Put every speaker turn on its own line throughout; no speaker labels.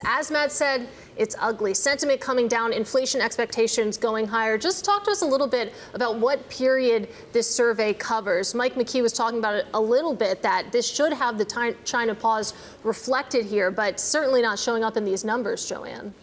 As Matt said, it's ugly. Sentiment coming down, inflation expectations going higher. Just talk to us a little bit about what period this survey covers. Mike McKee was talking about it a little bit, that this should have the China pause reflected here, but certainly not showing up in these numbers, Joanne.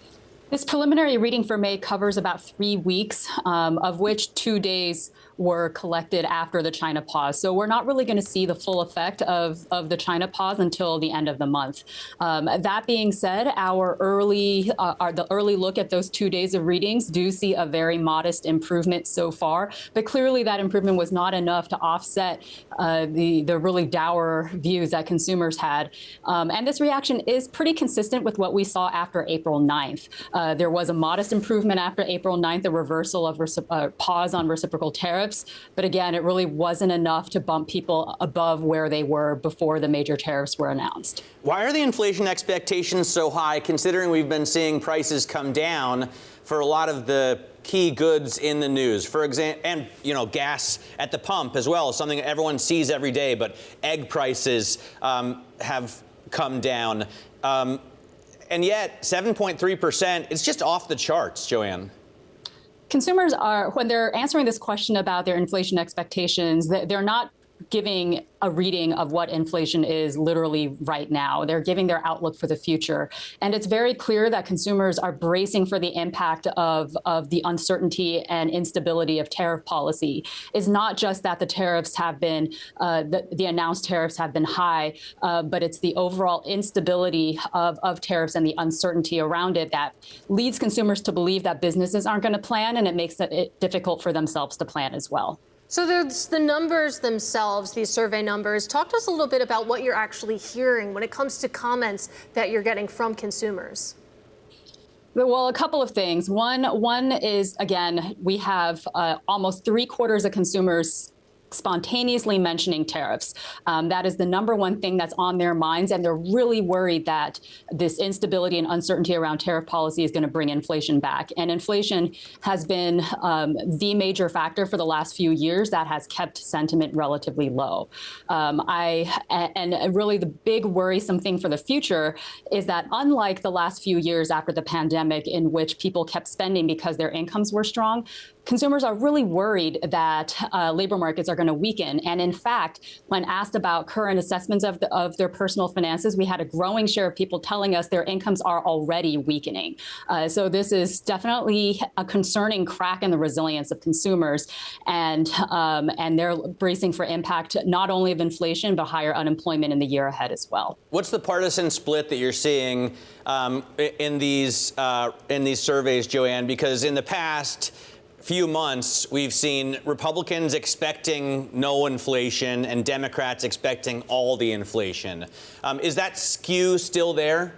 This preliminary reading for May covers about 3 weeks, of which 2 days were collected after the China pause. So we're not really going to see the full effect of the China pause until the end of the month. That being said, the early look at those 2 days of readings do see a very modest improvement so far. But clearly that improvement was not enough to offset the really dour views that consumers had. And this reaction is pretty consistent with what we saw after April 9th. There was a modest improvement after April 9th, a reversal of pause on reciprocal tariffs. But again, it really wasn't enough to bump people above where they were before the major tariffs were announced.
Why are the inflation expectations so high, considering we've been seeing prices come down for a lot of the key goods in the news? For example, and gas at the pump as well, something everyone sees every day. But egg prices have come down. And yet 7.3%, it's just off the charts, Joanne.
Consumers are, when they're answering this question about their inflation expectations, they're not giving a reading of what inflation is literally right now. They're giving their outlook for the future. And it's very clear that consumers are bracing for the impact of the uncertainty and instability of tariff policy. It's not just that the tariffs have been, the announced tariffs have been high, but it's the overall instability of tariffs and the uncertainty around it that leads consumers to believe that businesses aren't going to plan, and it makes it difficult for themselves to plan as well.
So there's the numbers themselves, these survey numbers. Talk to us a little bit about what you're actually hearing when it comes to comments that you're getting from consumers.
Well, a couple of things. One is, again, we have almost 3/4 of consumers spontaneously mentioning tariffs. That is the number one thing that's on their minds, and they're really worried that this instability and uncertainty around tariff policy is going to bring inflation back. And inflation has been the major factor for the last few years that has kept sentiment relatively low. And really the big worrisome thing for the future is that, unlike the last few years after the pandemic, in which people kept spending because their incomes were strong, consumers are really worried that labor markets are going to weaken. And in fact, when asked about current assessments of their personal finances, we had a growing share of people telling us their incomes are already weakening. So this is definitely a concerning crack in the resilience of consumers. And they're bracing for impact not only of inflation, but higher unemployment in the year ahead as well.
What's the partisan split that you're seeing in these surveys, Joanne? Because in the past few months, we've seen Republicans expecting no inflation and Democrats expecting all the inflation. Is that skew still there?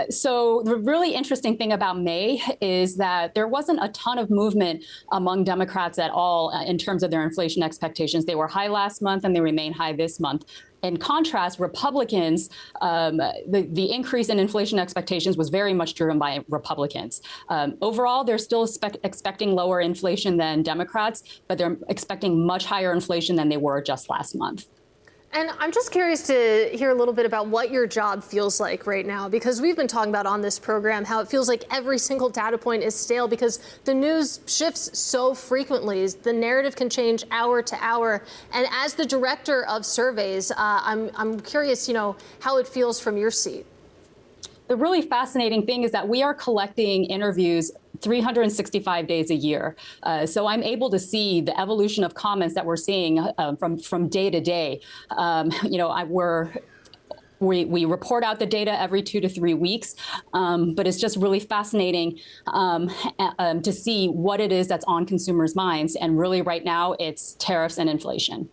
So the really interesting thing about May is that there wasn't a ton of movement among Democrats at all in terms of their inflation expectations. They were high last month and they remain high this month. In contrast, Republicans, the increase in inflation expectations was very much driven by Republicans. Overall, they're still expecting lower inflation than Democrats, but they're expecting much higher inflation than they were just last month.
And I'm just curious to hear a little bit about what your job feels like right now, because we've been talking about on this program how it feels like every single data point is stale because the news shifts so frequently. The narrative can change hour to hour. And as the director of surveys, I'm curious, how it feels from your seat.
The really fascinating thing is that we are collecting interviews 365 days a year. So I'm able to see the evolution of comments that we're seeing from day to day. We report out the data every 2 to 3 weeks, but it's just really fascinating to see what it is that's on consumers' minds. And really right now, it's tariffs and inflation.